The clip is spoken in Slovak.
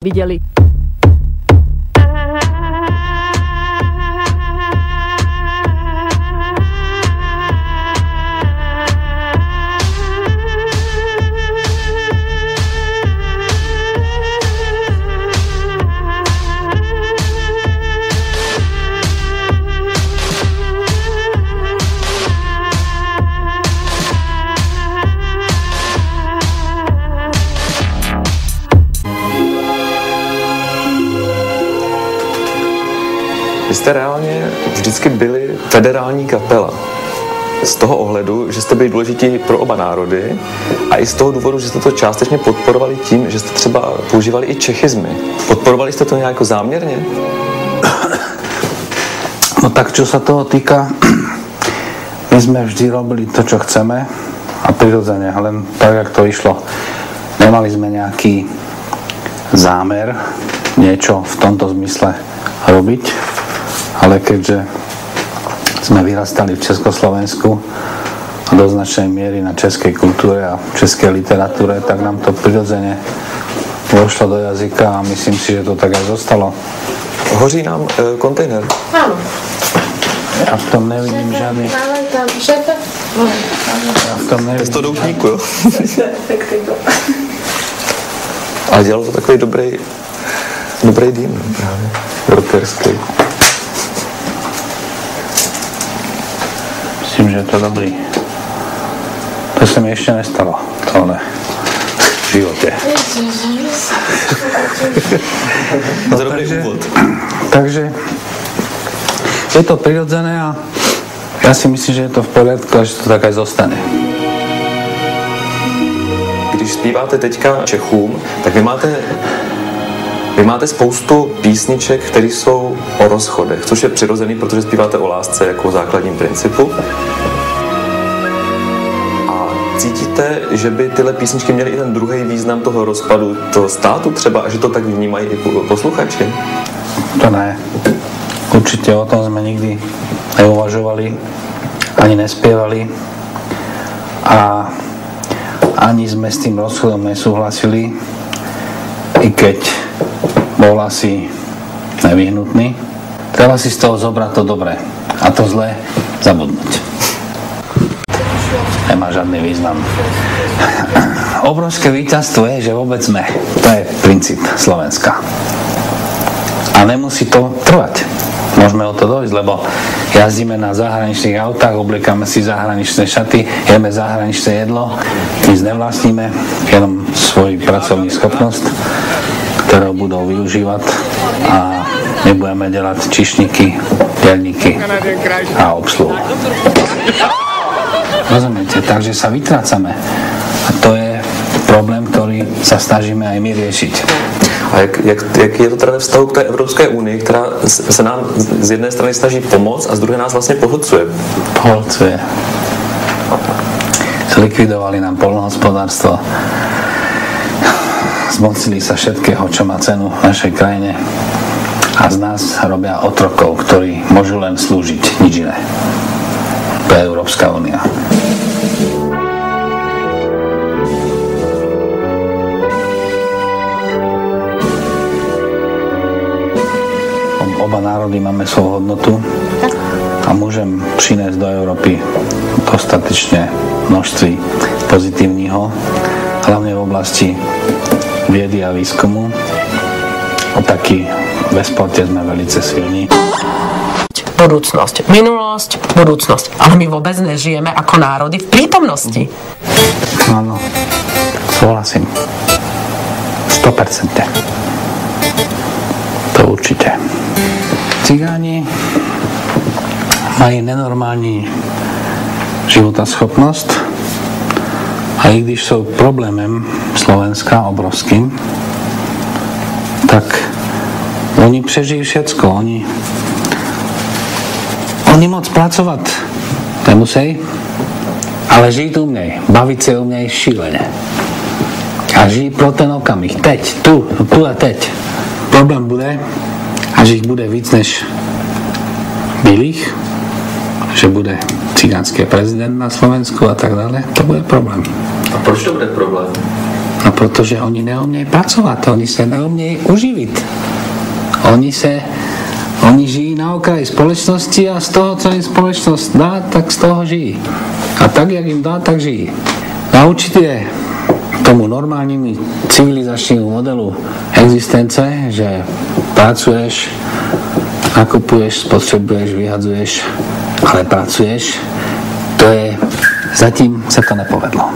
videli. Vy jste reálně vždycky byli federální kapela. Z toho ohledu, že jste byli důležití pro oba národy a i z toho důvodu, že jste to částečně podporovali tím, že jste třeba používali i čechizmy. Podporovali jste to nějak záměrně? No tak, čo sa toho týka, my sme vždy robili to, čo chceme a prirodzene, len tak, jak to išlo. Nemali sme nejaký zámer niečo v tomto zmysle robiť, ale keďže sme vyrastali v Československu a do značnej miery na českej kultúre a českej literatúre, tak nám to prirodzene vošlo do jazyka a myslím si, že to tak aj zostalo. Hoří nám kontejner. Áno. Ja v tom nevidím žiadny... Máme tam šefe? Ja v tom nevidím... Bez toho doutníku, jo? Tak. Ale dělal to takový dobrý dým, právě. Rockerský. Myslím, že je to dobrý. To sa mi ešte nestalo. Tohle. V živote. No, to dobrý úvod. Takže je to prirodzené a ja si myslím, že je to v poriadku a že to tak aj zostane. Když zpíváte teďka Čechům, tak vy máte spoustu písniček, které jsou o rozchodech, což je přirozený, protože zpíváte o lásce jako základním principu. A cítíte, že by tyhle písničky měly i ten druhý význam toho rozpadu toho státu třeba, a že to tak vnímají i posluchači? To ne. Určite o tom sme nikdy neuvažovali, ani nespievali a ani sme s tým rozchodom nesúhlasili, i keď bol asi nevyhnutný. Treba si z toho zobrať to dobré a to zlé zabudnúť. Nemá žiadny význam. Obrovské víťazstvo je, že vôbec sme. To je princíp Slovenska. A nemusí to trvať. Môžeme o to dojsť, lebo jazdíme na zahraničných autách, obliekame si zahraničné šaty, jeme zahraničné jedlo, my nevlastníme, jenom svoj pracovní schopnosť, ktorú budú využívať a nebudeme delať čišníky, diaľníky a obsluhu. Rozumiete? Takže sa vytrácame. A to je problém, ktorý sa snažíme aj my riešiť. A jak je to teda ve vztahu k té Evropské unii, která se nám z jedné strany snaží pomoct a z druhé nás vlastně pohlcuje? Pohlcuje. Zlikvidovali nám poľnohospodárstvo. Zmocnili sa všetkého, čo má cenu v našej krajine. A z nás robia otrokov, ktorí môžu len slúžiť, nič iné. To je Európska únia. Oba národy máme svoju hodnotu a môžem priniesť do Európy dostatečne množství pozitívneho, hlavne v oblasti viedy a výskumu. Taký ve sporte sme velice silní. Budúcnosť, minulosť, budúcnosť. Ale my vôbec nežijeme ako národy v prítomnosti. Áno, súhlasím. 100%. To určite. Cigáni mají nenormální životaschopnosť a i když sú problémem Slovenska obrovským, tak oni prežijú všetko. Oni moc pracovať nemusí, ale žiť uměj, bavit se uměj šíleně. A žiť pro ten okamih, teď, tu a teď. Problém bude, až ich bude víc než bylých, že bude cigánsky prezident na Slovensku a tak dále, to bude problém. A proč to bude problém? No protože oni neumějí pracovat, oni se neumějí uživit. Oni žijí na okraji společnosti a z toho, co jim společnost dá, tak z toho žijí. A tak, jak jim dá, tak žijí. Naučit je tomu normálnímu civilizačnímu modelu existence, že pracuješ, nakupuješ, spotřebuješ, vyhadzuješ, ale pracuješ, to je, zatím se to nepovedlo.